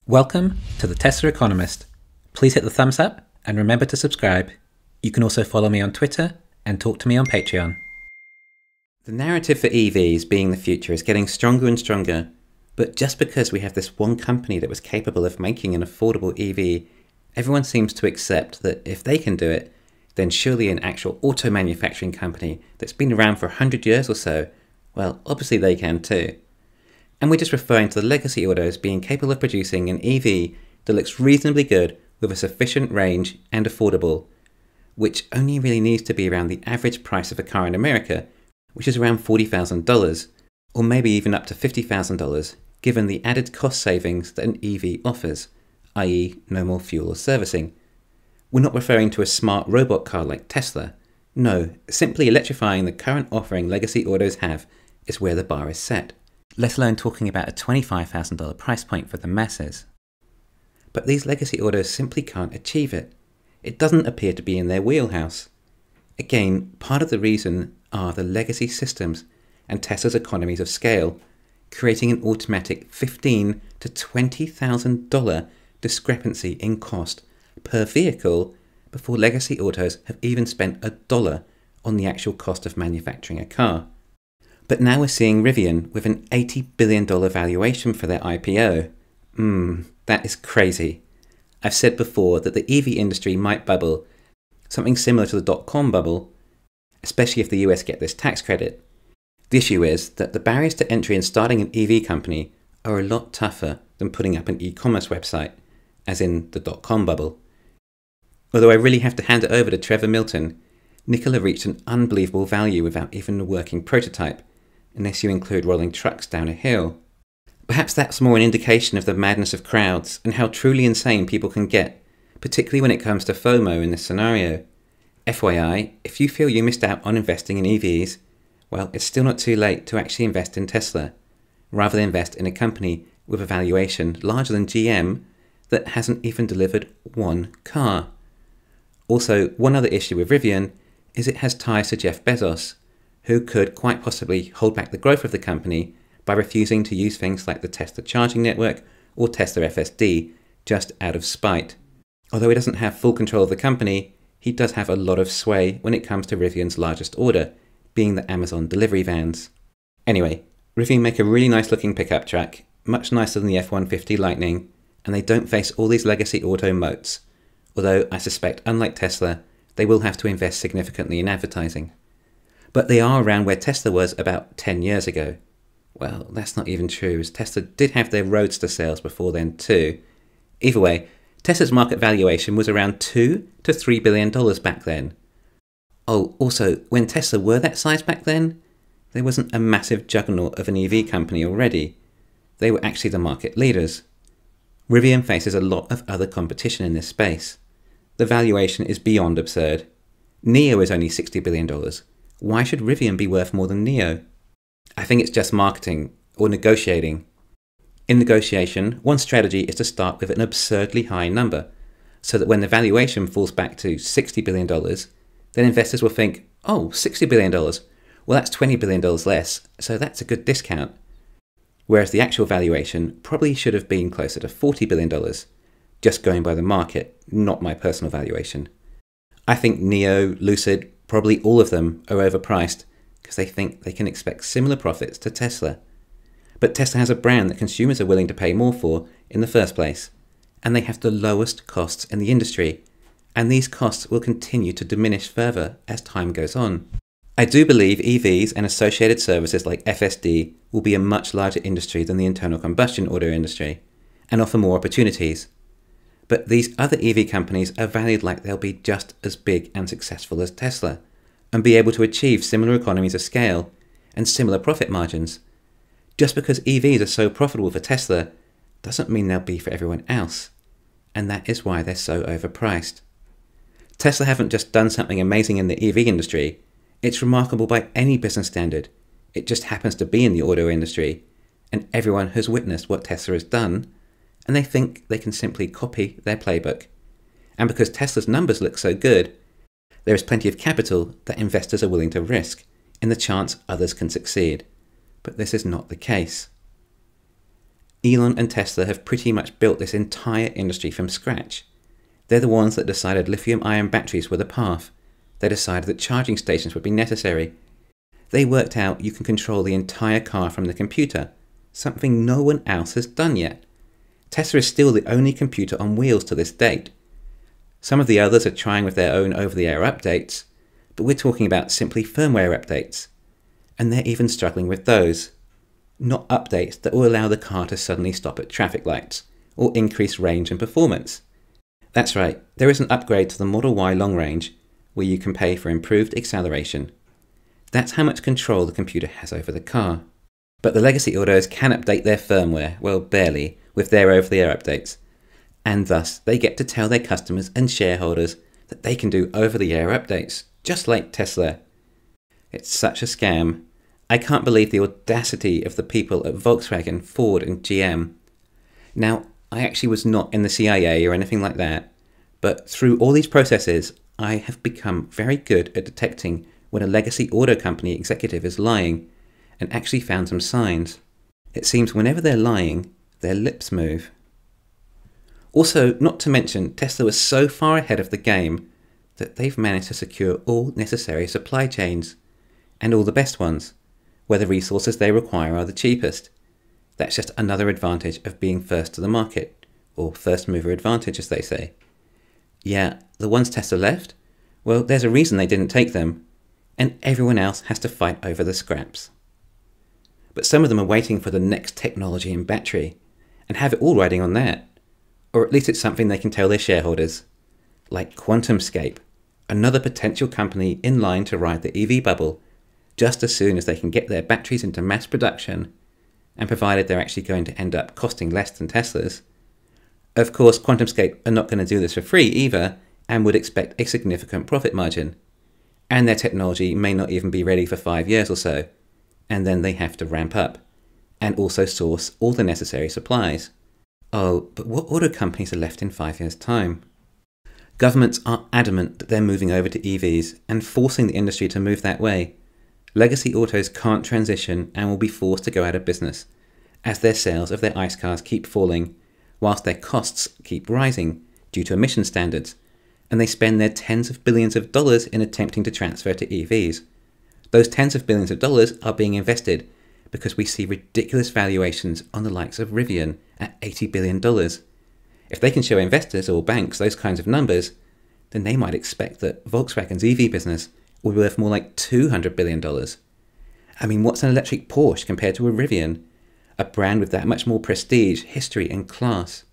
Welcome to the Tesla Economist. Please hit the thumbs up and remember to subscribe. You can also follow me on Twitter and talk to me on Patreon. The narrative for EVs being the future is getting stronger and stronger, but just because we have this one company that was capable of making an affordable EV, everyone seems to accept that if they can do it, then surely an actual auto manufacturing company that's been around for 100 years or so, well, obviously they can too. And we're just referring to the legacy autos being capable of producing an EV that looks reasonably good with a sufficient range and affordable, which only really needs to be around the average price of a car in America, which is around $40,000, or maybe even up to $50,000, given the added cost savings that an EV offers, i.e. no more fuel or servicing. We're not referring to a smart robot car like Tesla. No, simply electrifying the current offering legacy autos have is where the bar is set, let alone talking about a $25,000 price point for the masses. But these legacy autos simply can't achieve it. It doesn't appear to be in their wheelhouse. Again, part of the reason are the legacy systems and Tesla's economies of scale, creating an automatic $15,000 to $20,000 discrepancy in cost per vehicle before legacy autos have even spent $1 on the actual cost of manufacturing a car. But now we're seeing Rivian with an $80 billion valuation for their IPO. That is crazy. I've said before that the EV industry might bubble, something similar to the dot-com bubble, especially if the US get this tax credit. The issue is that the barriers to entry in starting an EV company are a lot tougher than putting up an e-commerce website, as in the dot-com bubble. Although I really have to hand it over to Trevor Milton, Nikola reached an unbelievable value without even a working prototype, unless you include rolling trucks down a hill. Perhaps that's more an indication of the madness of crowds and how truly insane people can get, particularly when it comes to FOMO in this scenario. FYI, if you feel you missed out on investing in EVs, well, it's still not too late to actually invest in Tesla, rather than invest in a company with a valuation larger than GM that hasn't even delivered one car. Also, one other issue with Rivian is it has ties to Jeff Bezos, who could quite possibly hold back the growth of the company by refusing to use things like the Tesla charging network or Tesla FSD just out of spite. Although he doesn't have full control of the company, he does have a lot of sway when it comes to Rivian's largest order, being the Amazon delivery vans. Anyway, Rivian make a really nice looking pickup truck, much nicer than the F-150 Lightning, and they don't face all these legacy auto moats, although I suspect, unlike Tesla, they will have to invest significantly in advertising. But they are around where Tesla was about 10 years ago. Well, that's not even true, as Tesla did have their Roadster sales before then too. Either way, Tesla's market valuation was around $2 to $3 billion back then. Oh, also, when Tesla were that size back then, there wasn't a massive juggernaut of an EV company already. They were actually the market leaders. Rivian faces a lot of other competition in this space. The valuation is beyond absurd. NIO is only $60 billion. Why should Rivian be worth more than NIO? I think it's just marketing, or negotiating. In negotiation, one strategy is to start with an absurdly high number, so that when the valuation falls back to $60 billion, then investors will think, oh, $60 billion, well that's $20 billion less, so that's a good discount. Whereas the actual valuation probably should have been closer to $40 billion, just going by the market, not my personal valuation. I think NIO, Lucid, probably all of them are overpriced because they think they can expect similar profits to Tesla. But Tesla has a brand that consumers are willing to pay more for in the first place, and they have the lowest costs in the industry, and these costs will continue to diminish further as time goes on. I do believe EVs and associated services like FSD will be a much larger industry than the internal combustion auto industry, and offer more opportunities. But these other EV companies are valued like they'll be just as big and successful as Tesla, and be able to achieve similar economies of scale and similar profit margins. Just because EVs are so profitable for Tesla doesn't mean they'll be for everyone else, and that is why they're so overpriced. Tesla haven't just done something amazing in the EV industry, it's remarkable by any business standard. It just happens to be in the auto industry, and everyone has witnessed what Tesla has done, and they think they can simply copy their playbook. And because Tesla's numbers look so good, there is plenty of capital that investors are willing to risk in the chance others can succeed. But this is not the case. Elon and Tesla have pretty much built this entire industry from scratch. They're the ones that decided lithium-ion batteries were the path. They decided that charging stations would be necessary. They worked out you can control the entire car from the computer, something no one else has done yet. Tesla is still the only computer on wheels to this date. Some of the others are trying with their own over-the-air updates, but we're talking about simply firmware updates. And they're even struggling with those. Not updates that will allow the car to suddenly stop at traffic lights, or increase range and performance. That's right, there is an upgrade to the Model Y long range, where you can pay for improved acceleration. That's how much control the computer has over the car. But the legacy autos can update their firmware, well barely, with their over-the-air updates. And thus, they get to tell their customers and shareholders that they can do over-the-air updates, just like Tesla. It's such a scam. I can't believe the audacity of the people at Volkswagen, Ford and GM. Now, I actually was not in the CIA or anything like that, but through all these processes, I have become very good at detecting when a legacy auto company executive is lying, and actually found some signs. It seems whenever they're lying, their lips move. Also, not to mention, Tesla was so far ahead of the game that they've managed to secure all necessary supply chains, and all the best ones, where the resources they require are the cheapest. That's just another advantage of being first to the market, or first mover advantage as they say. Yeah, the ones Tesla left, well, there's a reason they didn't take them, and everyone else has to fight over the scraps. But some of them are waiting for the next technology in battery, and have it all riding on that. Or at least it's something they can tell their shareholders. Like QuantumScape, another potential company in line to ride the EV bubble, just as soon as they can get their batteries into mass production, and provided they're actually going to end up costing less than Tesla's. Of course, QuantumScape are not going to do this for free either, and would expect a significant profit margin. And their technology may not even be ready for 5 years or so, and then they have to ramp up, and also source all the necessary supplies. Oh, but what auto companies are left in 5 years' time? Governments are adamant that they're moving over to EVs and forcing the industry to move that way. Legacy autos can't transition and will be forced to go out of business, as their sales of their ICE cars keep falling, whilst their costs keep rising due to emission standards, and they spend their tens of billions of dollars in attempting to transfer to EVs. Those tens of billions of dollars are being invested because we see ridiculous valuations on the likes of Rivian at $80 billion. If they can show investors or banks those kinds of numbers, then they might expect that Volkswagen's EV business will be worth more like $200 billion. I mean, what's an electric Porsche compared to a Rivian? A brand with that much more prestige, history and class.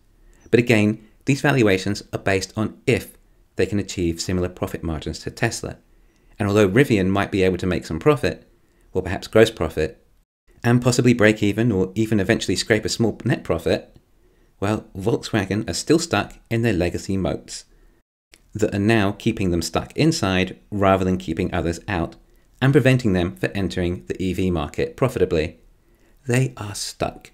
But again, these valuations are based on if they can achieve similar profit margins to Tesla. And although Rivian might be able to make some profit, or perhaps gross profit, and possibly break even or even eventually scrape a small net profit, well, Volkswagen are still stuck in their legacy moats that are now keeping them stuck inside rather than keeping others out and preventing them from entering the EV market profitably. They are stuck.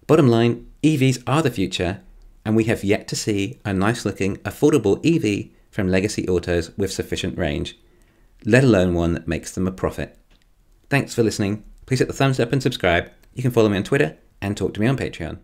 Bottom line, EVs are the future, and we have yet to see a nice-looking, affordable EV from legacy autos with sufficient range, let alone one that makes them a profit. Thanks for listening. Please hit the thumbs up and subscribe. You can follow me on Twitter and talk to me on Patreon.